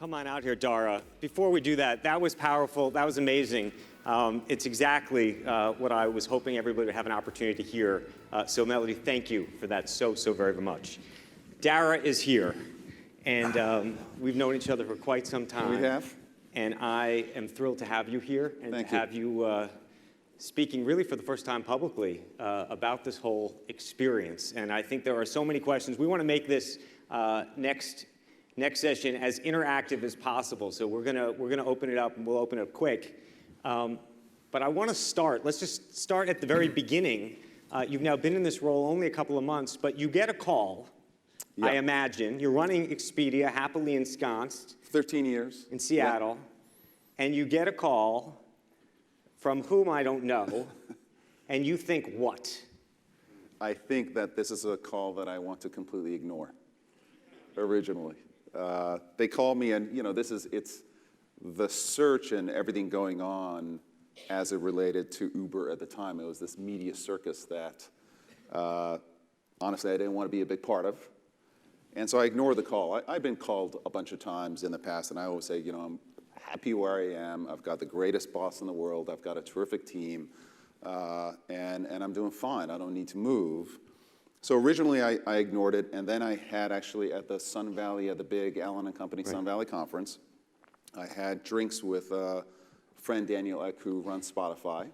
Come on out here, Dara. Before we do that, that was powerful. That was amazing. It's exactly what I was hoping everybody would have an opportunity to hear. So, Melody, thank you for that so very much. Dara is here, and we've known each other for quite some time. We have. And I am thrilled to have you here and to have you speaking really for the first time publicly about this whole experience. And I think there are so many questions. We want to make this next session as interactive as possible. So we're gonna open it up, and we'll open it up quick. But I want to start. Let's just start at the very beginning. You've now been in this role only a couple of months, but you get a call. Yep. I imagine you're running Expedia, happily ensconced. 13 years. In Seattle, yep. And you get a call from whom I don't know, and you think what? I think that this is a call that I want to completely ignore. Originally, they call me, and it's the search and everything going on as it related to Uber at the time. It was this media circus that, honestly, I didn't want to be a big part of. And so I ignored the call. I've been called a bunch of times in the past, and I always say, I'm happy where I am. I've got the greatest boss in the world. I've got a terrific team, and I'm doing fine. I don't need to move. So originally, I ignored it, and then I had actually at the Sun Valley, at the big Allen & Company Sun Valley conference, I had drinks with a friend, Daniel Ek, who runs Spotify,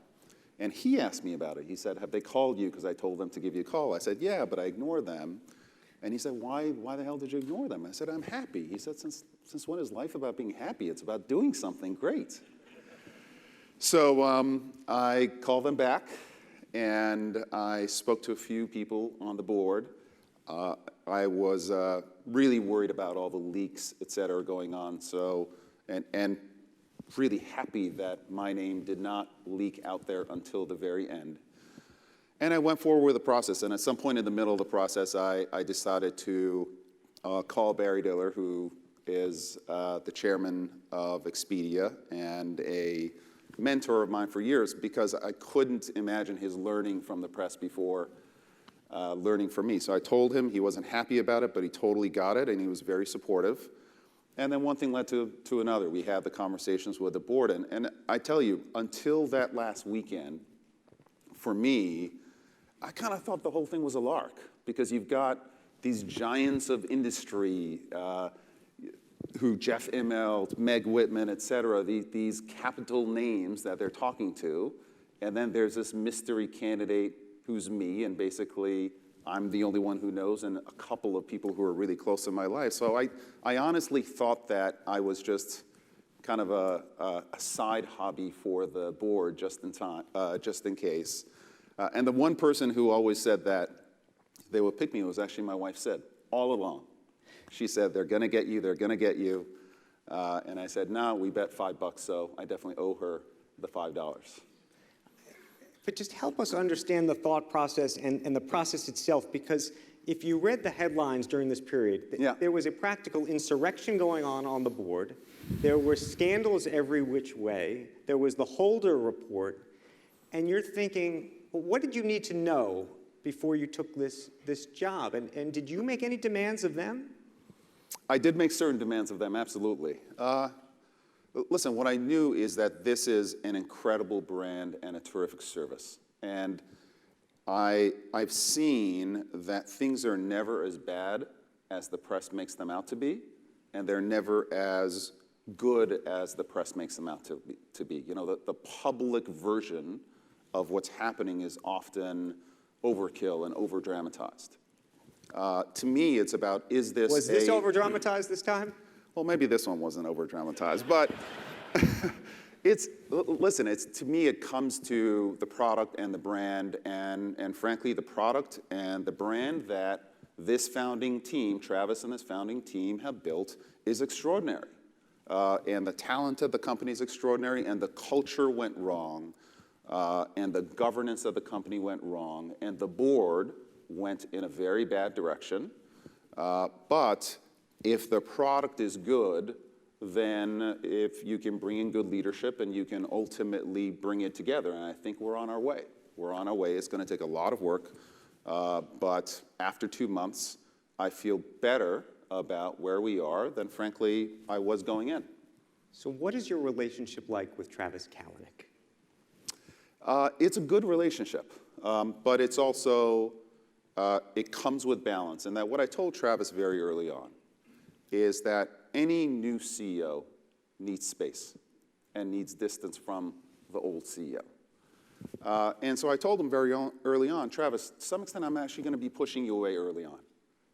and he asked me about it. He said, have they called you? Because I told them to give you a call. I said, yeah, but I ignored them. And he said, why the hell did you ignore them? I said, I'm happy. He said, since when is life about being happy? It's about doing something great. So I called them back, and I spoke to a few people on the board. I was really worried about all the leaks, et cetera, going on. So, and really happy that my name did not leak out there until the very end. And I went forward with the process, and at some point in the middle of the process, I decided to call Barry Diller, who is the chairman of Expedia and a mentor of mine for years, because I couldn't imagine his learning from the press before learning from me. So I told him. He wasn't happy about it, but he totally got it, and he was very supportive. And then one thing led to another. We had the conversations with the board, and I tell you, until that last weekend, for me, I kind of thought the whole thing was a lark, because you've got these giants of industry, who Jeff Immelt, Meg Whitman, et cetera, these capital names that they're talking to, and then there's this mystery candidate who's me, and basically I'm the only one who knows, and a couple of people who are really close in my life. So I honestly thought that I was just kind of a side hobby for the board, just in case. And the one person who always said that they would pick me was actually my wife, Sid, all along. She said, they're going to get you, they're going to get you. And I said, no, we bet $5, so I definitely owe her the $5. But just help us understand the thought process and the process itself, because if you read the headlines during this period, there was a practical insurrection going on the board. There were scandals every which way. There was the Holder report. And you're thinking, well, what did you need to know before you took this job? And did you make any demands of them? I did make certain demands of them, absolutely. Listen, what I knew is that this is an incredible brand and a terrific service. And I've seen that things are never as bad as the press makes them out to be, and they're never as good as the press makes them out to be. The public version of what's happening is often overkill and over-dramatized. To me, it's about, is this Was this over-dramatized this time? Well, maybe this one wasn't over-dramatized, but to me, it comes to the product and the brand, and frankly, the product and the brand that this founding team, Travis and this founding team, have built is extraordinary. And the talent of the company is extraordinary, and the culture went wrong. And the governance of the company went wrong, and the board went in a very bad direction. But if the product is good, then if you can bring in good leadership and you can ultimately bring it together, and I think we're on our way. We're on our way. It's going to take a lot of work, but after 2 months, I feel better about where we are than, frankly, I was going in. So what is your relationship like with Travis Kalanick? It's a good relationship, but it's also, it comes with balance. And that what I told Travis very early on is that any new CEO needs space and needs distance from the old CEO. And so I told him very early on, Travis, to some extent I'm actually going to be pushing you away early on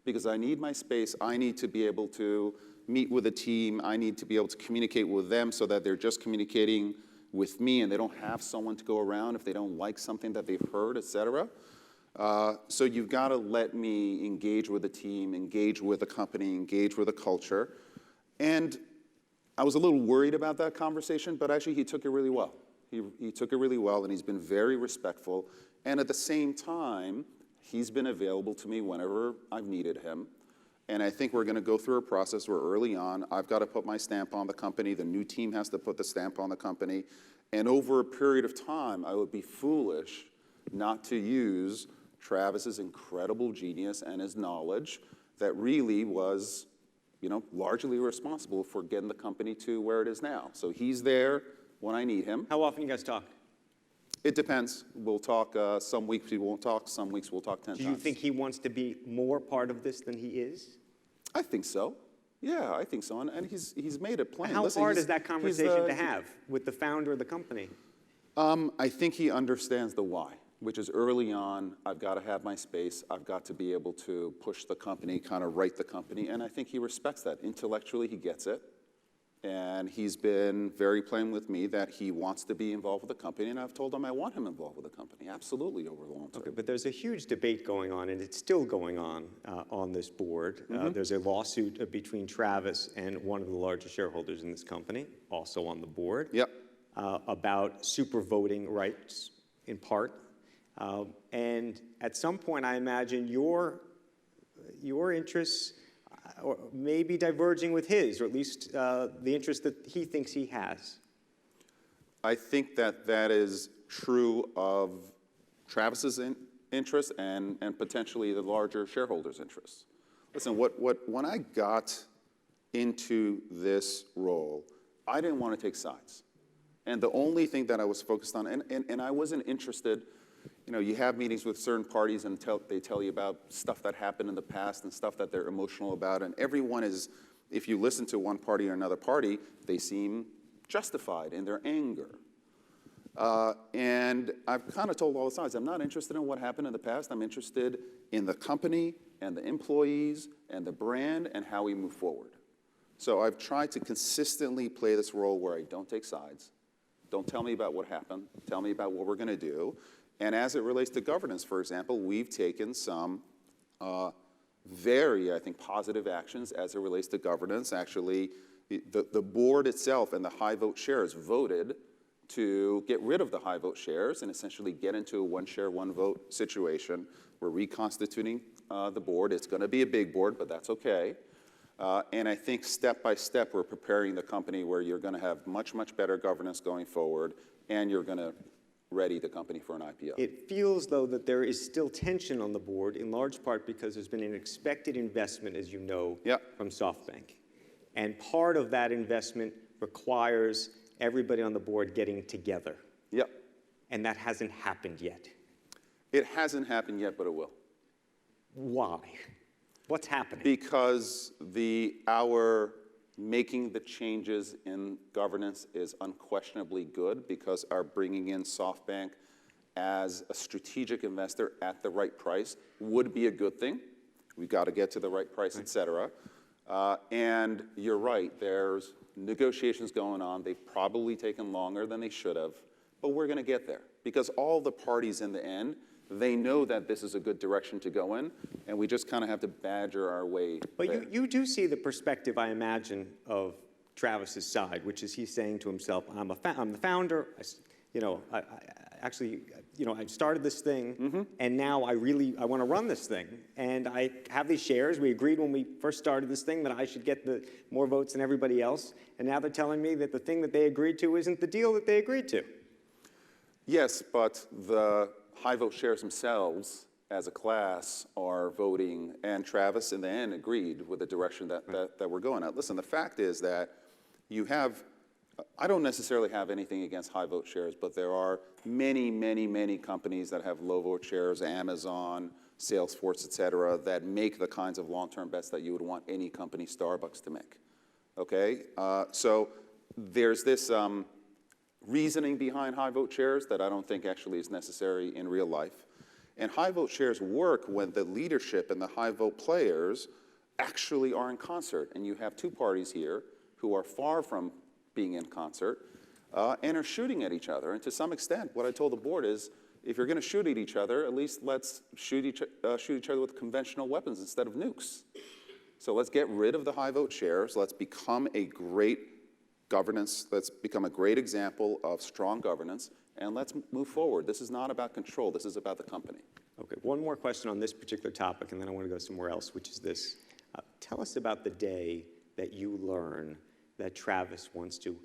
because I need my space. I need to be able to meet with a team. I need to be able to communicate with them so that they're just communicating with me and they don't have someone to go around if they don't like something that they've heard, et cetera. So you've got to let me engage with the team, engage with the company, engage with the culture. And I was a little worried about that conversation, but actually he took it really well. He took it really well, and he's been very respectful. And at the same time, he's been available to me whenever I've needed him. And I think we're going to go through a process where early on, I've got to put my stamp on the company. The new team has to put the stamp on the company. And over a period of time, I would be foolish not to use Travis's incredible genius and his knowledge that really was, largely responsible for getting the company to where it is now. So he's there when I need him. How often you guys talk? It depends. We'll talk, some weeks we won't talk, some weeks we'll talk 10 times. Do you think he wants to be more part of this than he is? I think so. Yeah, I think so. And he's made it plain. How hard is that conversation to have with the founder of the company? I think he understands the why, which is early on, I've got to have my space. I've got to be able to push the company, kind of right the company. And I think he respects that. Intellectually, he gets it. And he's been very plain with me that he wants to be involved with the company, and I've told him I want him involved with the company, absolutely, over the long term. Okay, but there's a huge debate going on, and it's still going on this board. There's a lawsuit between Travis and one of the largest shareholders in this company, also on the board, Yep. About super voting rights, in part. And at some point, I imagine your interests or maybe diverging with his, or at least the interest that he thinks he has. I think that is true of Travis's interests and potentially the larger shareholders' interests. Listen, when I got into this role, I didn't want to take sides. And the only thing that I was focused on, and I wasn't interested. You have meetings with certain parties and they tell you about stuff that happened in the past and stuff that they're emotional about. And everyone is, if you listen to one party or another party, they seem justified in their anger. And I've kind of told all the sides, I'm not interested in what happened in the past. I'm interested in the company and the employees and the brand and how we move forward. So I've tried to consistently play this role where I don't take sides. Don't tell me about what happened. Tell me about what we're going to do. And as it relates to governance, for example, we've taken some very, I think, positive actions as it relates to governance. Actually, the board itself and the high vote shares voted to get rid of the high vote shares and essentially get into a one share, one vote situation. We're reconstituting the board. It's going to be a big board, but that's okay. And I think step by step, we're preparing the company where you're going to have much, much better governance going forward, and you're going to ready the company for an IPO. It feels, though, that there is still tension on the board, in large part because there's been an expected investment, as you know, from SoftBank. And part of that investment requires everybody on the board getting together. Yep. And that hasn't happened yet. It hasn't happened yet, but it will. Why? What's happening? Because our making the changes in governance is unquestionably good because our bringing in SoftBank as a strategic investor at the right price would be a good thing. We've got to get to the right price, et cetera. And you're right, there's negotiations going on. They've probably taken longer than they should have, but we're going to get there because all the parties in the end, they know that this is a good direction to go in, and we just kind of have to badger our way But there. you do see the perspective, I imagine, of Travis's side, which is he's saying to himself, I'm the founder, I started this thing, and now I want to run this thing. And I have these shares. We agreed when we first started this thing that I should get the more votes than everybody else. And now they're telling me that the thing that they agreed to isn't the deal that they agreed to. Yes, but the high vote shares themselves as a class are voting, and Travis in the end agreed with the direction that we're going at. Listen, the fact is that you have, I don't necessarily have anything against high vote shares, but there are many, many, many companies that have low vote shares, Amazon, Salesforce, et cetera, that make the kinds of long-term bets that you would want any company, Starbucks, to make, okay? So there's this reasoning behind high vote shares that I don't think actually is necessary in real life. And high vote shares work when the leadership and the high vote players actually are in concert. And you have two parties here who are far from being in concert and are shooting at each other. And to some extent, what I told the board is, if you're going to shoot at each other, at least let's shoot each other with conventional weapons instead of nukes. So let's get rid of the high vote shares. Let's become a great governance. Let's become a great example of strong governance. And let's move forward. This is not about control. This is about the company. Okay, one more question on this particular topic, and then I want to go somewhere else, which is this. Tell us about the day that you learn that Travis wants to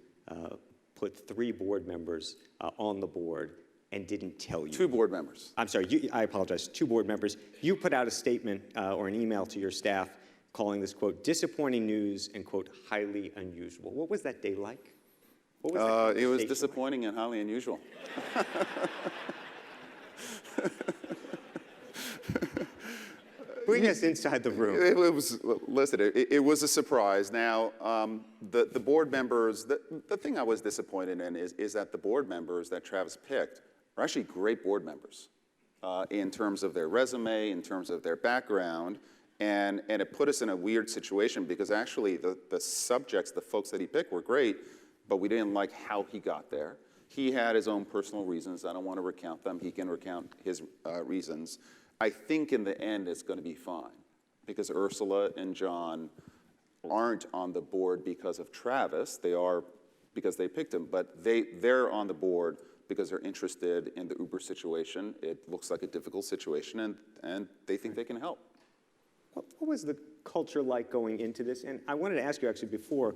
put 3 board members on the board and didn't tell you. 2 board members. I'm sorry, I apologize, 2 board members. You put out a statement or an email to your staff calling this, quote, disappointing news and, quote, highly unusual. What was that day like? What was it was disappointing and highly unusual. Bring us inside the room. It was, listen, it was a surprise. Now, the board members, the thing I was disappointed in is that the board members that Travis picked are actually great board members in terms of their resume, in terms of their background, and it put us in a weird situation because actually the subjects, the folks that he picked were great, but we didn't like how he got there. He had his own personal reasons. I don't want to recount them. He can recount his reasons. I think in the end it's going to be fine because Ursula and John aren't on the board because of Travis. They are because they picked him, but they're on the board because they're interested in the Uber situation. It looks like a difficult situation, and they think they can help. What was the culture like going into this? And I wanted to ask you actually before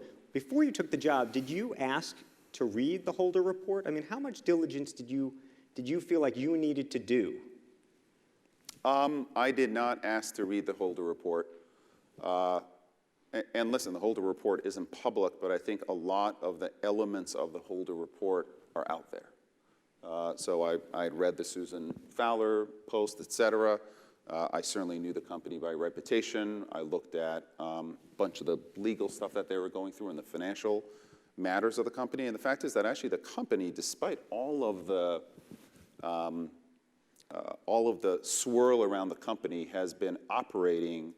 you took the job, did you ask to read the Holder report? I mean, how much diligence did you feel like you needed to do? I did not ask to read the Holder report. And listen, the Holder report isn't public, but I think a lot of the elements of the Holder report are out there. So I had read the Susan Fowler post, et cetera. I certainly knew the company by reputation. I looked at a bunch of the legal stuff that they were going through and the financial matters of the company. And the fact is that actually the company, despite all of the swirl around the company, has been operating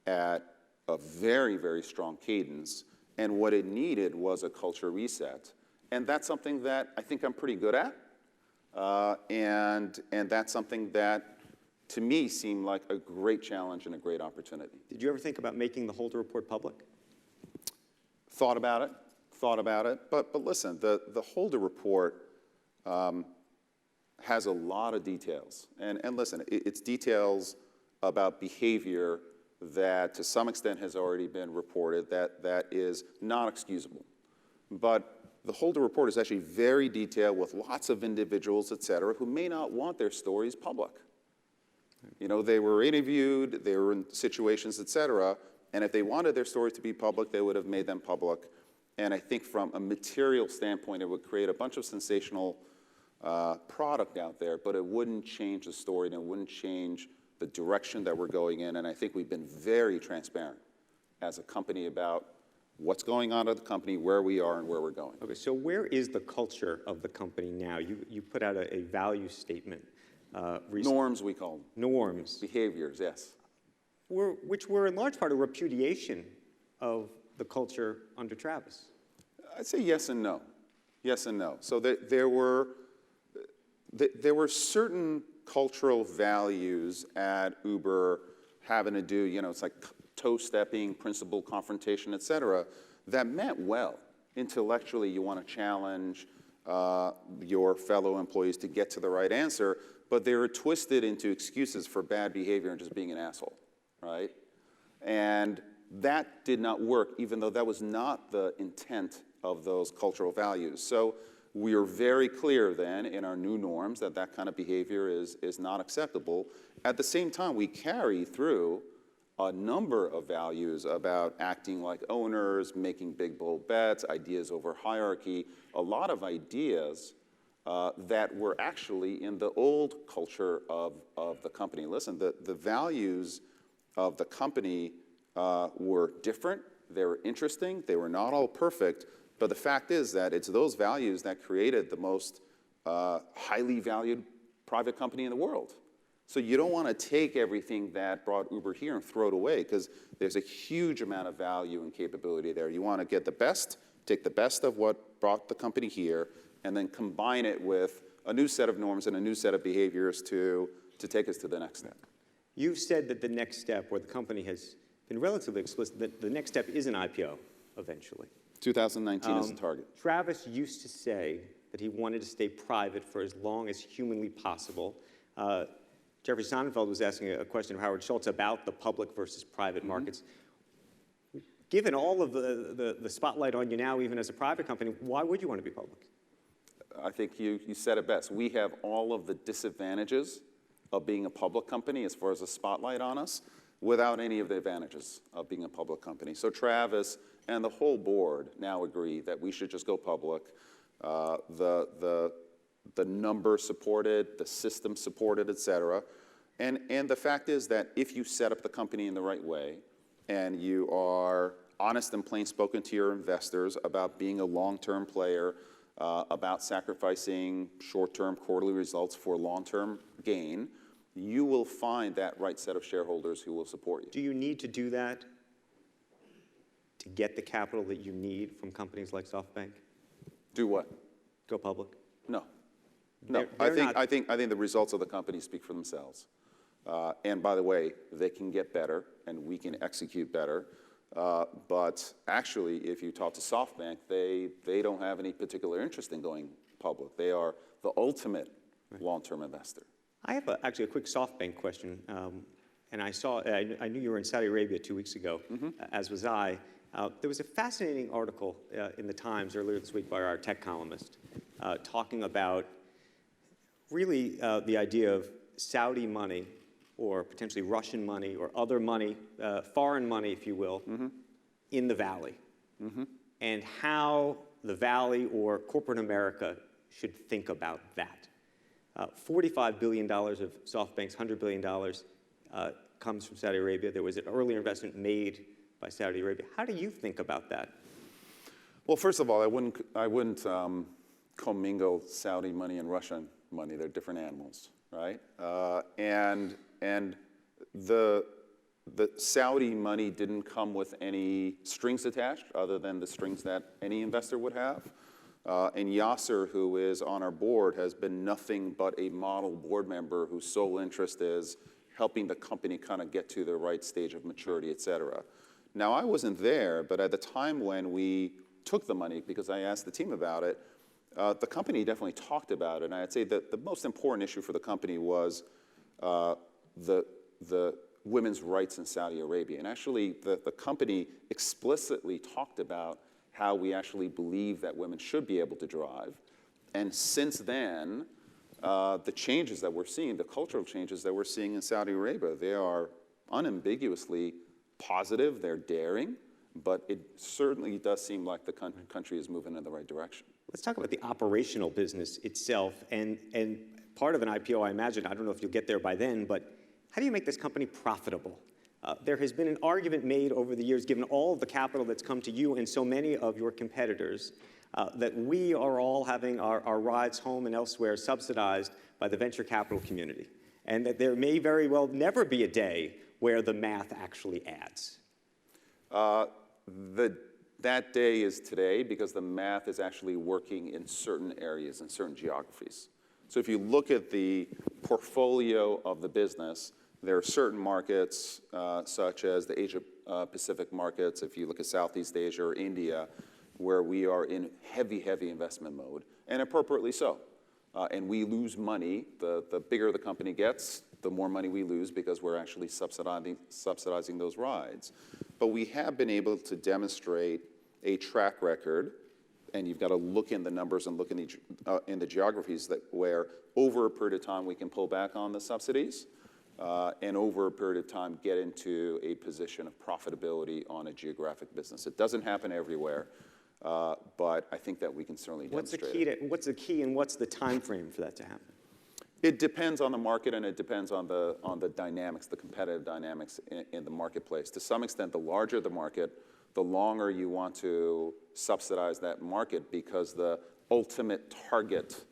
at a very, very strong cadence. And what it needed was a culture reset. And that's something that I think I'm pretty good at. And that's something that, to me, seemed like a great challenge and a great opportunity. Did you ever think about making the Holder report public? Thought about it. But listen, the Holder report has a lot of details. And listen, it's details about behavior that to some extent has already been reported that is not excusable. But the Holder report is actually very detailed with lots of individuals, et cetera, who may not want their stories public. You know, they were interviewed, they were in situations, et cetera, and if they wanted their stories to be public, they would have made them public. And I think from a material standpoint, it would create a bunch of sensational product out there, but it wouldn't change the story and it wouldn't change the direction that we're going in. And I think we've been very transparent as a company about what's going on at the company, where we are, and where we're going. Okay, so where is the culture of the company now? You put out a value statement recently. Norms, we call them. Norms. Behaviors, yes. Which were in large part a repudiation of the culture under Travis. I'd say yes and no. Yes and no. So there were certain cultural values at Uber having to do, you know, it's like toe-stepping, principle confrontation, et cetera, that meant well. Intellectually, you want to challenge your fellow employees to get to the right answer, but they were twisted into excuses for bad behavior and just being an asshole, right? And that did not work, even though that was not the intent of those cultural values. So we are very clear then in our new norms that that kind of behavior is not acceptable. at the same time, we carry through a number of values about acting like owners, making big, bold bets, ideas over hierarchy, a lot of ideas that were actually in the old culture of the company. Listen, the values of the company were different, they were interesting, they were not all perfect, but the fact is that it's those values that created the most highly valued private company in the world. So you don't want to take everything that brought Uber here and throw it away, because there's a huge amount of value and capability there. You want to get the best, take the best of what brought the company here, and then combine it with a new set of norms and a new set of behaviors to take us to the next step. You've said that the next step, where the company has been relatively explicit, that the next step is an IPO eventually. 2019 is the target. Travis used to say that he wanted to stay private for as long as humanly possible. Jeffrey Sonnenfeld was asking a question of Howard Schultz about the public versus private markets. Given all of the spotlight on you now, even as a private company, why would you want to be public? I think you said it best. We have all of the disadvantages of being a public company as far as the spotlight on us, without any of the advantages of being a public company. So Travis and the whole board now agree that we should just go public. The number supported, the system supported, et cetera. And the fact is that if you set up the company in the right way and you are honest and plain spoken to your investors about being a long-term player, about sacrificing short-term quarterly results for long-term gain, you will find that right set of shareholders who will support you. Do you need to do that to get the capital that you need from companies like SoftBank? Do what? Go public? No. No, I think the results of the company speak for themselves. And by the way, they can get better, and we can execute better. But actually, if you talk to SoftBank, they don't have any particular interest in going public. They are the ultimate long-term investor. I have actually a quick SoftBank question. And I knew you were in Saudi Arabia 2 weeks ago, as was I. There was a fascinating article in the Times earlier this week by our tech columnist talking about really the idea of Saudi money, or potentially Russian money, or other money, foreign money, if you will, in the Valley, and how the Valley or corporate America should think about that. $45 billion of SoftBank's $100 billion comes from Saudi Arabia. There was an earlier investment made by Saudi Arabia. How do you think about that? Well, first of all, I wouldn't commingle Saudi money and Russian money. They're different animals, right? And the Saudi money didn't come with any strings attached other than the strings that any investor would have. And Yasser, who is on our board, has been nothing but a model board member whose sole interest is helping the company kind of get to the right stage of maturity, et cetera. Now, I wasn't there, but at the time when we took the money, because I asked the team about it, the company definitely talked about it. And I'd say that the most important issue for the company was the women's rights in Saudi Arabia. And actually, the company explicitly talked about how we actually believe that women should be able to drive. And since then, the changes that we're seeing, the cultural changes that we're seeing in Saudi Arabia, they are unambiguously positive, they're daring, but it certainly does seem like the country is moving in the right direction. Let's talk about the operational business itself. And part of an IPO, I imagine, I don't know if you'll get there by then, but how do you make this company profitable? There has been an argument made over the years, given all of the capital that's come to you and so many of your competitors, that we are all having our rides home and elsewhere subsidized by the venture capital community, and that there may very well never be a day where the math actually adds. That day is today, because the math is actually working in certain areas, in certain geographies. So if you look at the portfolio of the business, there are certain markets, such as the Asia-Pacific markets, if you look at Southeast Asia or India, where we are in heavy, heavy investment mode, and appropriately so. And we lose money. The bigger the company gets, the more money we lose, because we're actually subsidizing those rides. But we have been able to demonstrate a track record, and you've got to look in the numbers and look in the geographies where over a period of time we can pull back on the subsidies. and over a period of time get into a position of profitability on a geographic business. It doesn't happen everywhere, but I think that we can certainly demonstrate it. What's the key and what's the time frame for that to happen? It depends on the market, and it depends on the dynamics, the competitive dynamics in the marketplace. To some extent, the larger the market, the longer you want to subsidize that market, because the ultimate target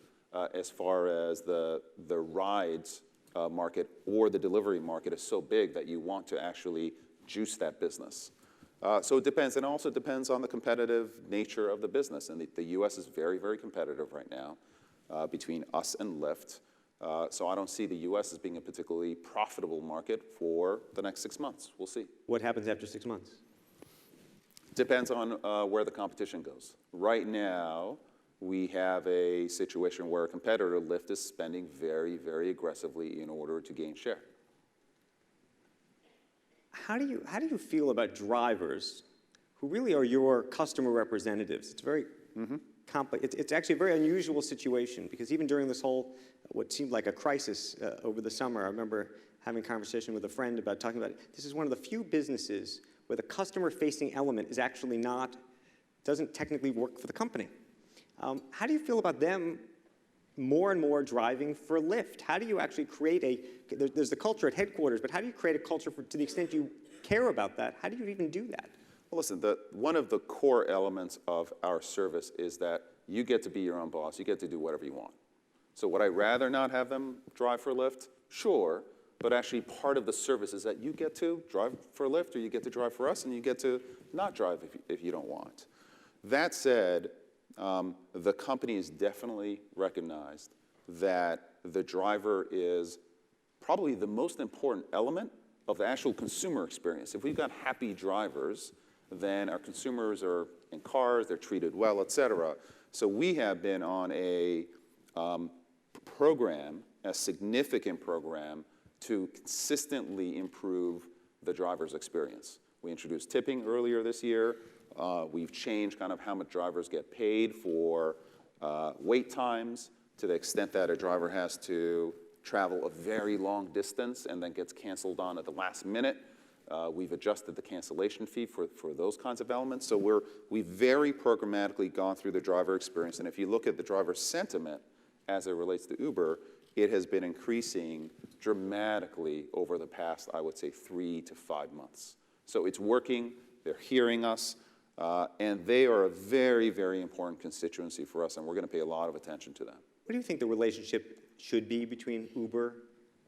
as far as the rides market or the delivery market is so big that you want to actually juice that business. So it depends, and it also depends on the competitive nature of the business. And the US is very, very competitive right now between us and Lyft. So I don't see the US as being a particularly profitable market for the next 6 months. We'll see. What happens after 6 months? Depends on where the competition goes. Right now, we have a situation where a competitor, Lyft, is spending very, very aggressively in order to gain share. How do you feel about drivers who really are your customer representatives? It's very complex. It's actually a very unusual situation, because even during this whole, what seemed like a crisis over the summer, I remember having a conversation with a friend about talking about it. This is one of the few businesses where the customer-facing element is actually doesn't technically work for the company. How do you feel about them more and more driving for Lyft? How do you actually create there's the culture at headquarters, but how do you create a culture to the extent you care about that? How do you even do that? Well, listen, one of the core elements of our service is that you get to be your own boss. You get to do whatever you want. So would I rather not have them drive for Lyft? Sure. But actually, part of the service is that you get to drive for Lyft, or you get to drive for us, and you get to not drive if you don't want. That said, the company has definitely recognized that the driver is probably the most important element of the actual consumer experience. If we've got happy drivers, then our consumers are in cars, they're treated well, et cetera. So we have been on a program, a significant program, to consistently improve the driver's experience. We introduced tipping earlier this year. We've changed kind of how much drivers get paid for wait times, to the extent that a driver has to travel a very long distance and then gets canceled on at the last minute. We've adjusted the cancellation fee for those kinds of elements. So we've very programmatically gone through the driver experience. And if you look at the driver sentiment as it relates to Uber, it has been increasing dramatically over the past, I would say, 3 to 5 months. So it's working. They're hearing us. And they are a very, very important constituency for us, and we're going to pay a lot of attention to them. What do you think the relationship should be between Uber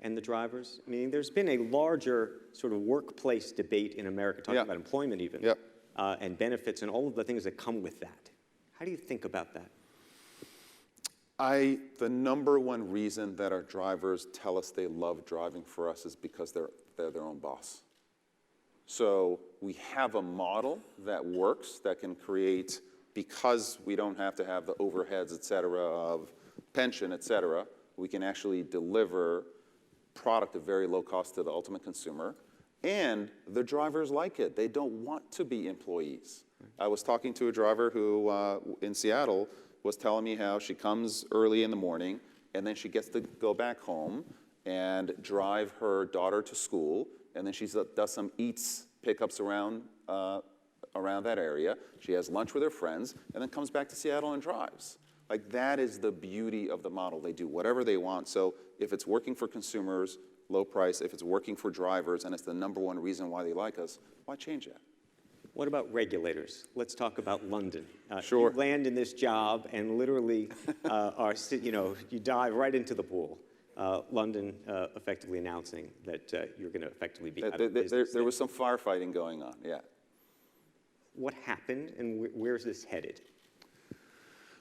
and the drivers? I mean, there's been a larger sort of workplace debate in America, talking about employment even, and benefits and all of the things that come with that. How do you think about that? The number one reason that our drivers tell us they love driving for us is because they're their own boss. So we have a model that works, that can create, because we don't have to have the overheads, et cetera, of pension, et cetera, we can actually deliver product at very low cost to the ultimate consumer. And the drivers like it. They don't want to be employees. I was talking to a driver who, in Seattle, was telling me how she comes early in the morning, and then she gets to go back home and drive her daughter to school, and then she does some eats pickups around that area. She has lunch with her friends, and then comes back to Seattle and drives. Like, that is the beauty of the model. They do whatever they want. So if it's working for consumers, low price, if it's working for drivers, and it's the number one reason why they like us, why change that? What about regulators? Let's talk about London. Sure. You land in this job and literally you dive right into the pool. London effectively announcing that you're going to effectively be out of business. There was some firefighting going on, yeah. What happened, and where's this headed?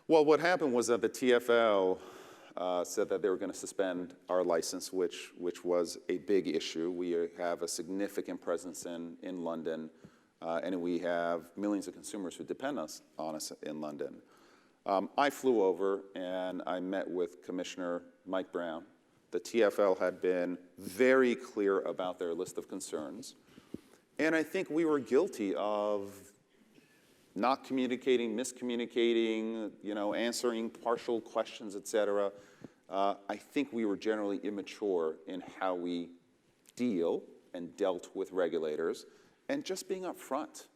Well, what happened was that the TfL said that they were going to suspend our license, which was a big issue. We have a significant presence in London, and we have millions of consumers who depend on us in London. I flew over, and I met with Commissioner Mike Brown. The TfL had been very clear about their list of concerns. And I think we were guilty of not communicating, miscommunicating, answering partial questions, et cetera. I think we were generally immature in how we deal and dealt with regulators, and just being upfront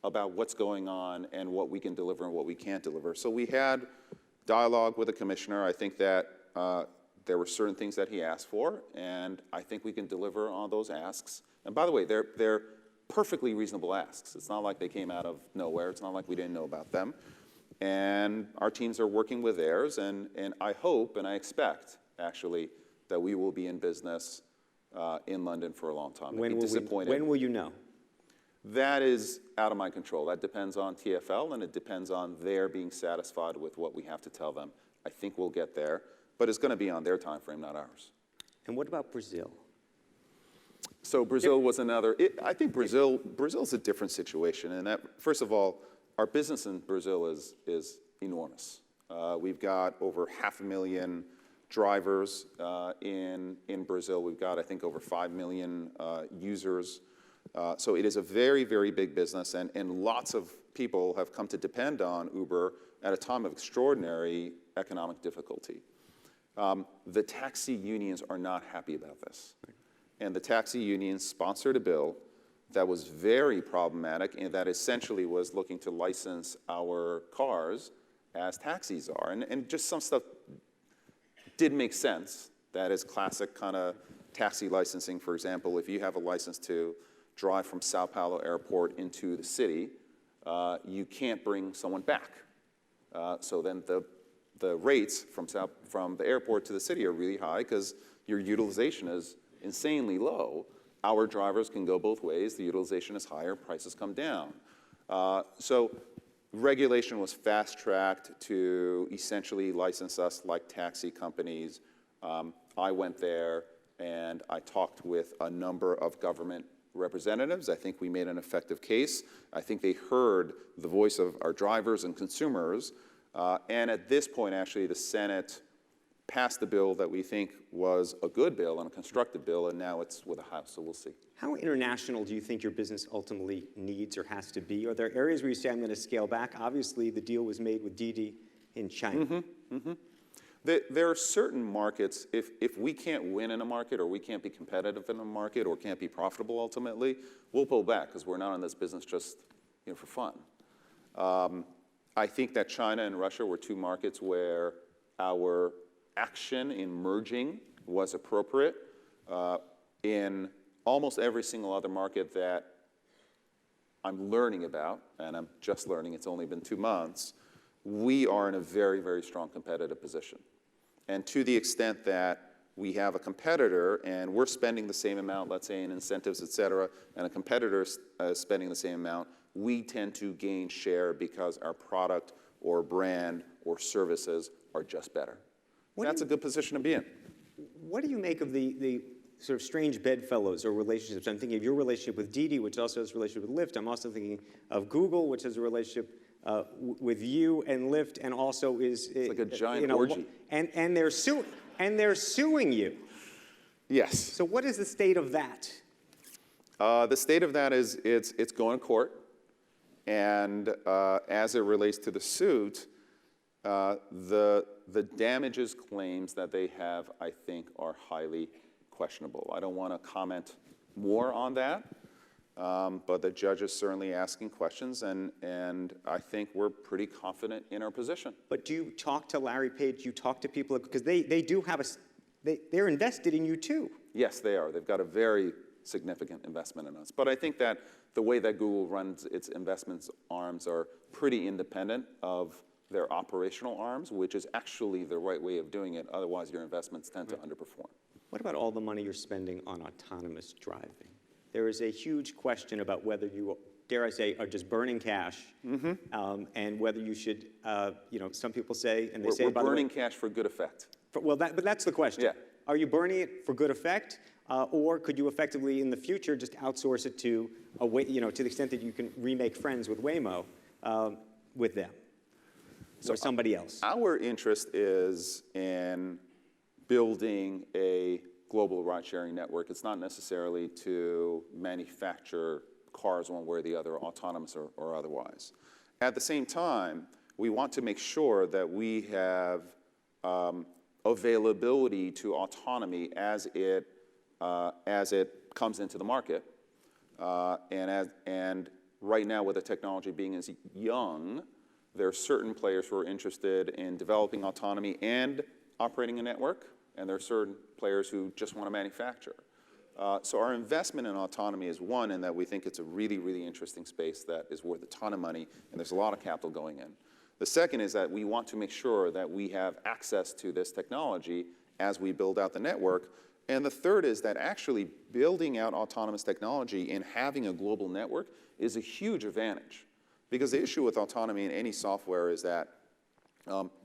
about what's going on and what we can deliver and what we can't deliver. So we had dialogue with the commissioner. I think that there were certain things that he asked for, and I think we can deliver on those asks. And by the way, they're perfectly reasonable asks. It's not like they came out of nowhere. It's not like we didn't know about them. And our teams are working with theirs, and I hope and I expect, actually, that we will be in business in London for a long time. When will you know? That is out of my control. That depends on TfL, and it depends on their being satisfied with what we have to tell them. I think we'll get there, but it's going to be on their time frame, not ours. And what about Brazil? So Brazil was another. I think Brazil's a different situation, and that, first of all, our business in Brazil is enormous. We've got over 500,000 drivers in Brazil. We've got, I think, over 5 million users. So it is a very, very big business, and lots of people have come to depend on Uber at a time of extraordinary economic difficulty. The taxi unions are not happy about this. And the taxi unions sponsored a bill that was very problematic and that essentially was looking to license our cars as taxis are. And just some stuff did make sense. That is classic kind of taxi licensing. For example, if you have a license to drive from Sao Paulo airport into the city, you can't bring someone back. So then the rates from the airport to the city are really high because your utilization is insanely low. Our drivers can go both ways. The utilization is higher, prices come down. So regulation was fast-tracked to essentially license us like taxi companies. I went there and I talked with a number of government representatives. I think we made an effective case. I think they heard the voice of our drivers and consumers. And at this point, actually, the Senate passed the bill that we think was a good bill and a constructive bill, and now it's with the House, so we'll see. How international do you think your business ultimately needs or has to be? Are there areas where you say, I'm going to scale back? Obviously, the deal was made with Didi in China. There are certain markets, if we can't win in a market or we can't be competitive in a market or can't be profitable ultimately, we'll pull back because we're not in this business just for fun. I think that China and Russia were two markets where our action in merging was appropriate. In almost every single other market that I'm learning about, and I'm just learning, it's only been 2 months, we are in a very, very strong competitive position. And to the extent that we have a competitor and we're spending the same amount, let's say in incentives, et cetera, and a competitor is spending the same amount, we tend to gain share because our product or brand or services are just better. That's a good position to be in. What do you make of the sort of strange bedfellows or relationships? I'm thinking of your relationship with Didi, which also has a relationship with Lyft. I'm also thinking of Google, which has a relationship with you and Lyft, and also is it's like a giant orgy. And they're suing you. Yes. So what is the state of that? The state of that is it's going to court, and as it relates to the suit, the damages claims that they have, I think, are highly questionable. I don't want to comment more on that, but the judge is certainly asking questions, and I think we're pretty confident in our position. But do you talk to Larry Page? Do you talk to people? Because they do have they're invested in you too. Yes, they are. They've got a very significant investment in us. But I think that the way that Google runs its investments arms are pretty independent of their operational arms, which is actually the right way of doing it. Otherwise, your investments tend to underperform. What about all the money you're spending on autonomous driving? There is a huge question about whether you, dare I say, are just burning cash, and whether you should, some people say, and they say, we're burning cash for good effect. But that's the question. Yeah. Are you burning it for good effect, or could you effectively, in the future, just outsource it to to the extent that you can remake Friends with Waymo with them? Or somebody else? Our interest is in building a global ride-sharing network. It's not necessarily to manufacture cars one way or the other, autonomous or otherwise. At the same time, we want to make sure that we have availability to autonomy as it as it comes into the market. And right now, with the technology being as young, there are certain players who are interested in developing autonomy and operating a network, and there are certain players who just want to manufacture. So our investment in autonomy is one, in that we think it's a really, really interesting space that is worth a ton of money, and there's a lot of capital going in. The second is that we want to make sure that we have access to this technology as we build out the network. And the third is that actually building out autonomous technology and having a global network is a huge advantage. Because the issue with autonomy in any software is that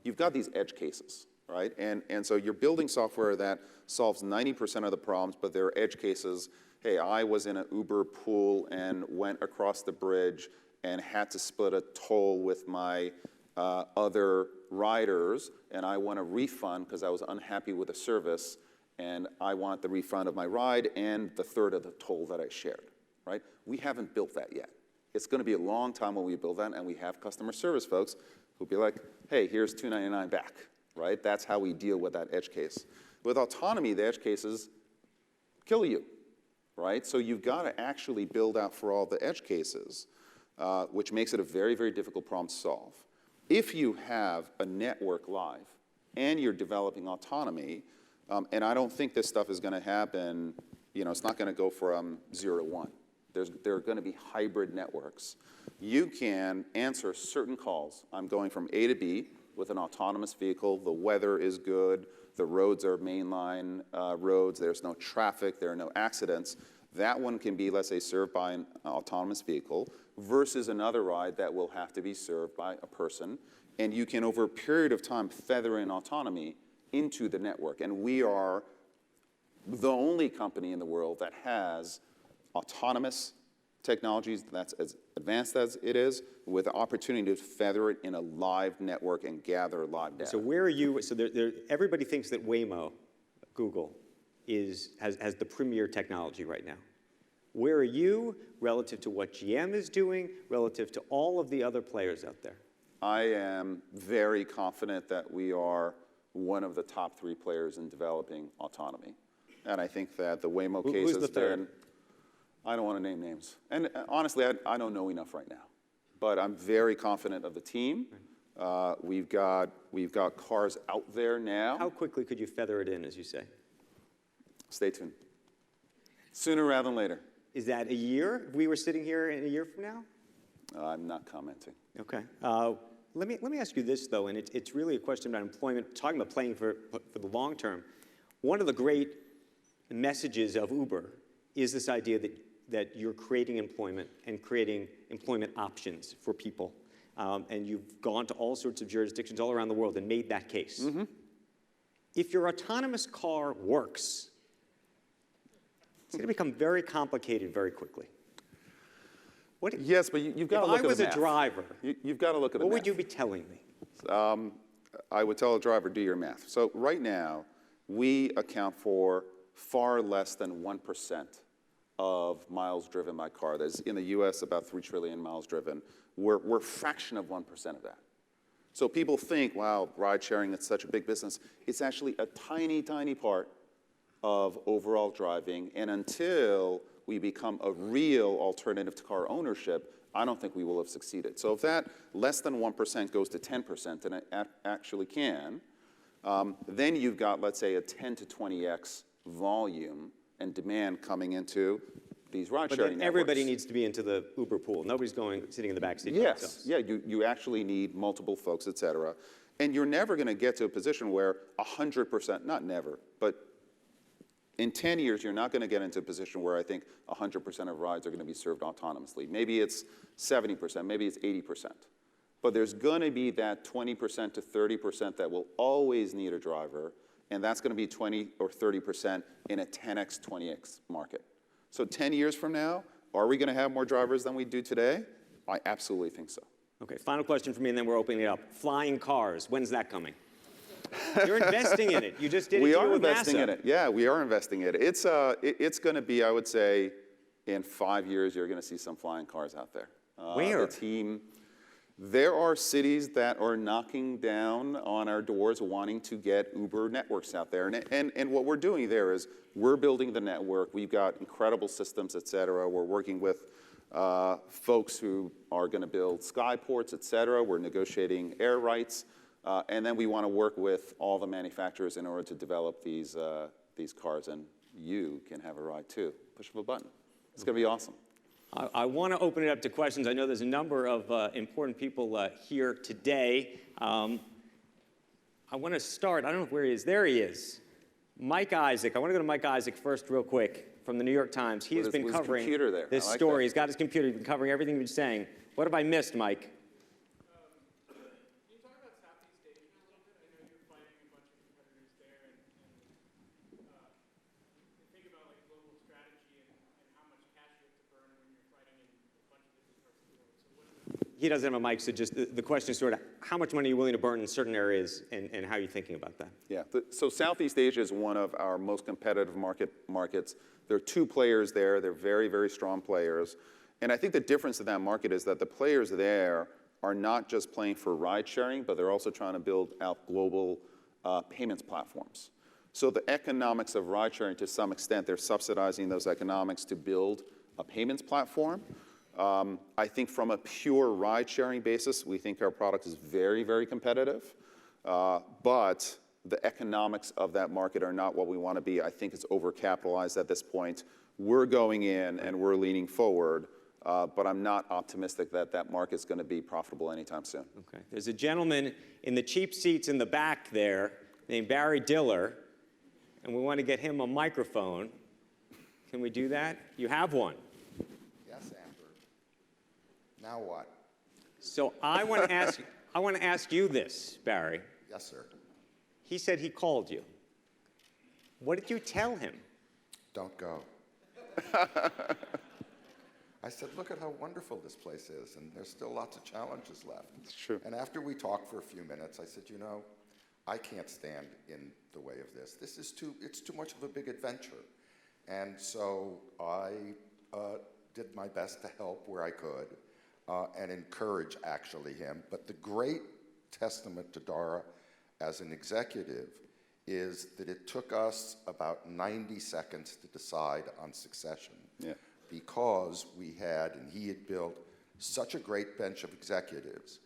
you've got these edge cases, right? And so you're building software that solves 90% of the problems, but there are edge cases. Hey, I was in an Uber pool and went across the bridge and had to split a toll with my other riders, and I want a refund because I was unhappy with the service, and I want the refund of my ride and the third of the toll that I shared, right? We haven't built that yet. It's going to be a long time when we build that, and we have customer service folks who'll be like, hey, here's $2.99 back, right? That's how we deal with that edge case. With autonomy, the edge cases kill you, right? So you've got to actually build out for all the edge cases, which makes it a very, very difficult problem to solve. If you have a network live and you're developing autonomy, and I don't think this stuff is going to happen, it's not going to go from 0 to 1. There are going to be hybrid networks. You can answer certain calls. I'm going from A to B with an autonomous vehicle. The weather is good. The roads are mainline roads. There's no traffic. There are no accidents. That one can be, let's say, served by an autonomous vehicle versus another ride that will have to be served by a person. And you can, over a period of time, feather in autonomy into the network. And we are the only company in the world that has autonomous technologies that's as advanced as it is, with the opportunity to feather it in a live network and gather live data. So where are you? So everybody thinks that Waymo, Google, has the premier technology right now. Where are you relative to what GM is doing, relative to all of the other players out there? I am very confident that we are one of the top 3 players in developing autonomy. And I think that the Waymo case Who's has the third? been, I don't want to name names. And honestly, I don't know enough right now. But I'm very confident of the team. We've got cars out there now. How quickly could you feather it in, as you say? Stay tuned. Sooner rather than later. Is that a year? If we were sitting here in a year from now? I'm not commenting. Okay. Let me ask you this, though, and it's really a question about employment, talking about playing for the long term. One of the great messages of Uber is this idea that you're creating employment and creating employment options for people. And you've gone to all sorts of jurisdictions all around the world and made that case. Mm-hmm. If your autonomous car works, it's going to become very complicated very quickly. Yes, but you've got to look at the math. If I was a driver, you've got to look at the math. What would you be telling me? I would tell a driver, do your math. So right now, we account for far less than 1% of miles driven by car. There's, in the US, about 3 trillion miles driven. We're a fraction of 1% of that. So people think, wow, ride sharing, it's such a big business. It's actually a tiny, tiny part of overall driving. And until we become a real alternative to car ownership, I don't think we will have succeeded. So if that less than 1% goes to 10%, and it actually can, then you've got, let's say, a 10 to 20x volume and demand coming into these ride-sharing networks. But everybody needs to be into the Uber pool. Nobody's sitting in the back seat. Yes, yeah, you actually need multiple folks, et cetera. And you're never going to get to a position where 100%, not never, but in 10 years, you're not going to get into a position where I think 100% of rides are going to be served autonomously. Maybe it's 70%, maybe it's 80%. But there's going to be that 20% to 30% that will always need a driver, and that's going to be 20 or 30% in a 10x, 20x market. So 10 years from now, are we going to have more drivers than we do today? I absolutely think so. Okay, final question for me, and then we're opening it up. Flying cars, when's that coming? You're investing in it. You just did it. We are investing in it. Yeah, we are investing in it. It's going to be, I would say, in 5 years, you're going to see some flying cars out there. Where? The team, There are cities that are knocking down on our doors wanting to get Uber networks out there. And what we're doing there is we're building the network. We've got incredible systems, et cetera. We're working with folks who are going to build skyports, et cetera. We're negotiating air rights. And then we want to work with all the manufacturers in order to develop these cars. And you can have a ride, too. Push of a button. It's going to be awesome. I want to open it up to questions. I know there's a number of important people here today. I want to start. I don't know where he is. There he is. Mike Isaac. I want to go to Mike Isaac first real quick from the New York Times. He has been covering this story. He's got his computer. He's been covering everything you've been saying. What have I missed, Mike? He doesn't have a mic, so just the question is sort of how much money are you willing to burn in certain areas and how are you thinking about that? Yeah, so Southeast Asia is one of our most competitive markets. There are two players there. They're very, very strong players. And I think the difference in that market is that the players there are not just playing for ride sharing, but they're also trying to build out global payments platforms. So the economics of ride sharing, to some extent, they're subsidizing those economics to build a payments platform. I think from a pure ride-sharing basis, we think our product is very, very competitive. But the economics of that market are not what we want to be. I think it's overcapitalized at this point. We're going in and we're leaning forward, but I'm not optimistic that that market's going to be profitable anytime soon. Okay. There's a gentleman in the cheap seats in the back there named Barry Diller, and we want to get him a microphone. Can we do that? You have one. Now what? So I want to ask you this, Barry. Yes, sir. He said he called you. What did you tell him? Don't go. I said, look at how wonderful this place is, and there's still lots of challenges left. It's true. And after we talked for a few minutes, I said, you know, I can't stand in the way of this. It's too much of a big adventure. And so I did my best to help where I could. And encourage, actually, him. But the great testament to Dara as an executive is that it took us about 90 seconds to decide on succession. Yeah. Because we had, and he had built such a great bench of executives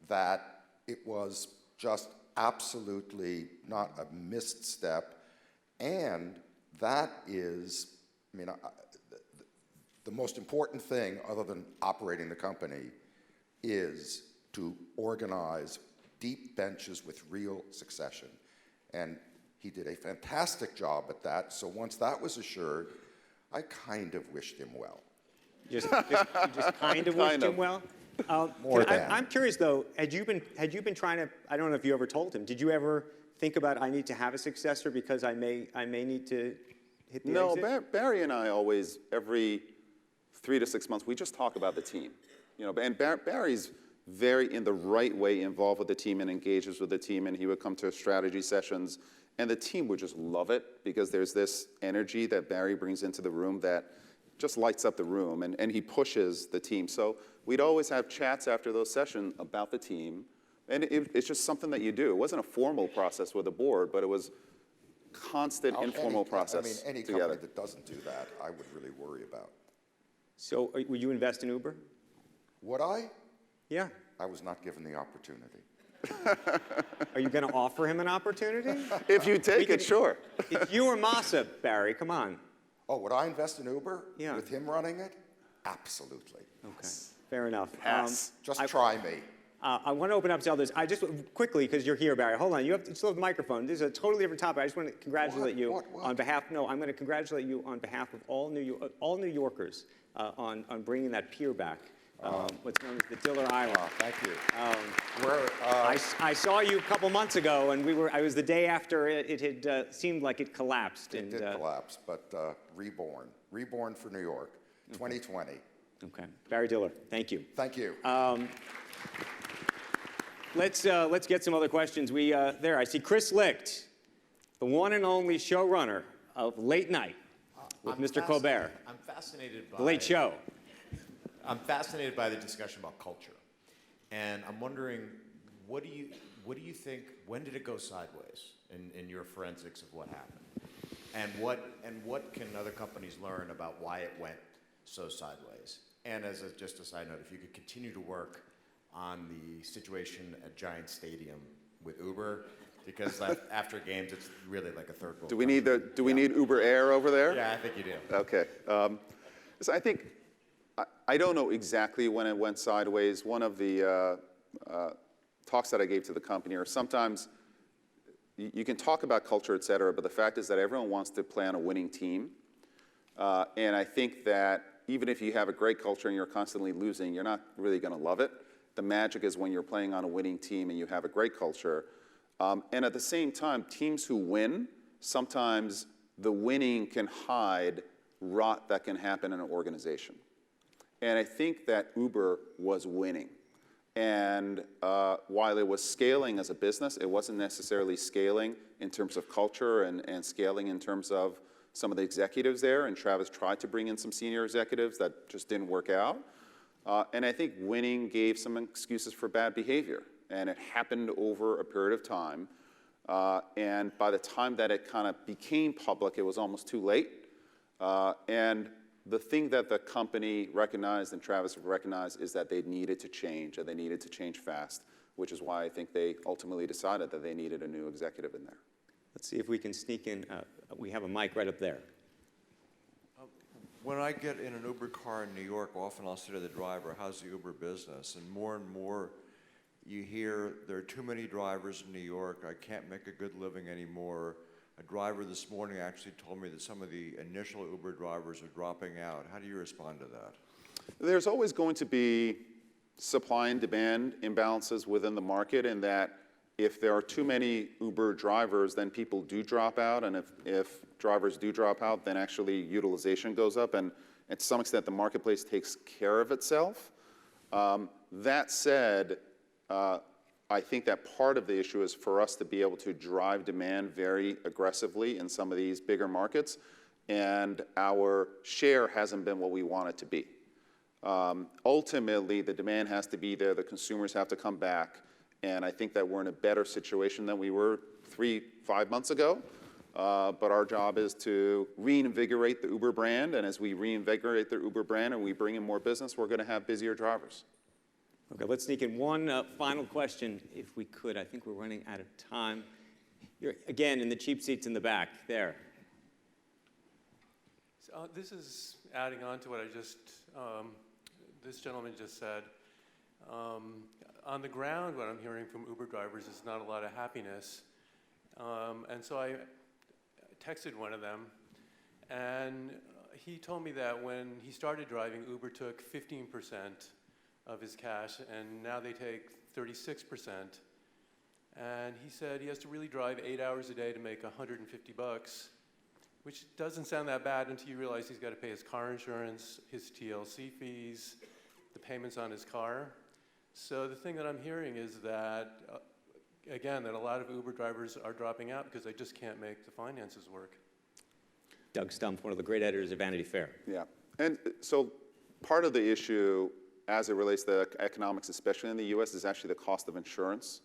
that it was just absolutely not a missed step. And that is, I mean, the most important thing, other than operating the company, is to organize deep benches with real succession. And he did a fantastic job at that. So once that was assured, I kind of wished him well. You just kind of wished him well? More than. I'm curious, though, had you been trying to, I don't know if you ever told him, did you ever think about, I need to have a successor because I may need to hit the exit? No, Barry and I always, every 3 to 6 months, we just talk about the team. You know, and Barry's very, in the right way, involved with the team and engages with the team, and he would come to strategy sessions, and the team would just love it because there's this energy that Barry brings into the room that just lights up the room, and he pushes the team. So we'd always have chats after those sessions about the team, and it's just something that you do. It wasn't a formal process with the board, but it was constant, informal process any together. company that doesn't do that, I would really worry about. So would you invest in Uber? Would I? Yeah. I was not given the opportunity. Are you going to offer him an opportunity? If you take it, sure. It's you or Masa, Barry. Come on. Oh, would I invest in Uber? Yeah. With him running it? Absolutely. Okay. Fair enough. Pass. Just try me. I want to open up to others. I just quickly, because you're here, Barry. Hold on. You still have the microphone. This is a totally different topic. I just want to congratulate you on behalf. No, I'm going to congratulate you on behalf of all New Yorkers on bringing that pier back. What's known as the Diller Island. Thank you. I saw you a couple months ago, and I was the day after it had seemed like it collapsed. It did collapse, but reborn for New York, 2020. Okay, Barry Diller, thank you. Thank you. Let's get some other questions. There, I see Chris Licht, the one and only showrunner of Late Night with Mr. Colbert. I'm fascinated by The Late Show. I'm fascinated by the discussion about culture. And I'm wondering, what do you think, when did it go sideways in your forensics of what happened? And what can other companies learn about why it went so sideways? And just a side note, if you could continue to work on the situation at Giant Stadium with Uber, because after games, it's really like a third world. Do we need Uber Air over there? Yeah, I think you do. Okay. So I think, I don't know exactly when it went sideways. One of the talks that I gave to the company are sometimes you can talk about culture, et cetera, but the fact is that everyone wants to play on a winning team. And I think that even if you have a great culture and you're constantly losing, you're not really going to love it. The magic is when you're playing on a winning team and you have a great culture. And at the same time, teams who win, sometimes the winning can hide rot that can happen in an organization. And I think that Uber was winning. And while it was scaling as a business, it wasn't necessarily scaling in terms of culture and scaling in terms of some of the executives there. And Travis tried to bring in some senior executives that just didn't work out. And I think winning gave some excuses for bad behavior. And it happened over a period of time. And by the time that it kind of became public, it was almost too late. And the thing that the company recognized and Travis recognized is that they needed to change, and they needed to change fast, which is why I think they ultimately decided that they needed a new executive in there. Let's see if we can sneak in. We have a mic right up there. When I get in an Uber car in New York, often I'll say to the driver, how's the Uber business? And more you hear, there are too many drivers in New York, I can't make a good living anymore. A driver this morning actually told me that some of the initial Uber drivers are dropping out. How do you respond to that? There's always going to be supply and demand imbalances within the market, in that if there are too many Uber drivers, then people do drop out, and if drivers do drop out, then actually utilization goes up, and to some extent the marketplace takes care of itself. That said, I think that part of the issue is for us to be able to drive demand very aggressively in some of these bigger markets, and our share hasn't been what we want it to be. Ultimately, the demand has to be there, the consumers have to come back, and I think that we're in a better situation than we were 3-5 months ago. But our job is to reinvigorate the Uber brand, and as we reinvigorate the Uber brand and we bring in more business, we're going to have busier drivers. Okay, let's sneak in one final question, if we could. I think we're running out of time. You're, again, in the cheap seats in the back, there. So, this is adding on to what this gentleman just said. On the ground, what I'm hearing from Uber drivers is not a lot of happiness. And so I texted one of them, and he told me that when he started driving, Uber took 15% of his cash, and now they take 36%. And he said he has to really drive 8 hours a day to make $150, which doesn't sound that bad until you realize he's got to pay his car insurance, his TLC fees, the payments on his car. So the thing that I'm hearing is that, again, that a lot of Uber drivers are dropping out because they just can't make the finances work. Doug Stumpf, one of the great editors of Vanity Fair. Yeah, and so part of the issue as it relates to economics, especially in the US, is actually the cost of insurance.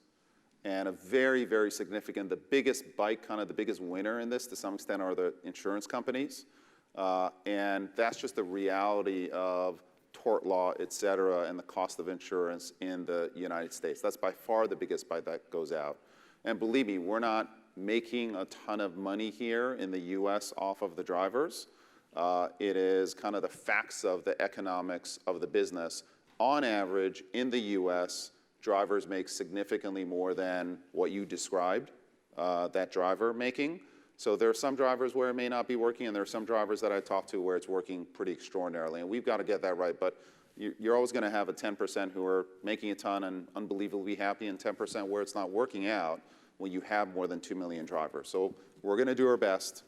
And a very, very significant, the biggest bite, kind of the biggest winner in this to some extent are the insurance companies. And that's just the reality of tort law, et cetera, and the cost of insurance in the United States. That's by far the biggest bite that goes out. And believe me, we're not making a ton of money here in the US off of the drivers. It is kind of the facts of the economics of the business. On average, in the US, drivers make significantly more than what you described that driver making. So there are some drivers where it may not be working, and there are some drivers that I talk to where it's working pretty extraordinarily, and we've got to get that right. But you're always going to have a 10% who are making a ton and unbelievably happy, and 10% where it's not working out when you have more than 2 million drivers. So we're going to do our best,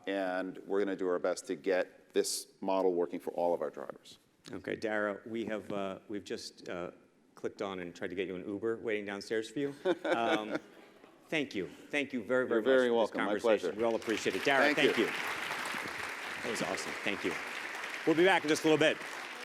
and we're going to do our best to get this model working for all of our drivers. Okay, Dara, we've just clicked on and tried to get you an Uber waiting downstairs for you. Thank you. Thank you very, very much. You're very for welcome. This My conversation. pleasure. We all appreciate it. Dara, Thank you. That was awesome. Thank you. We'll be back in just a little bit.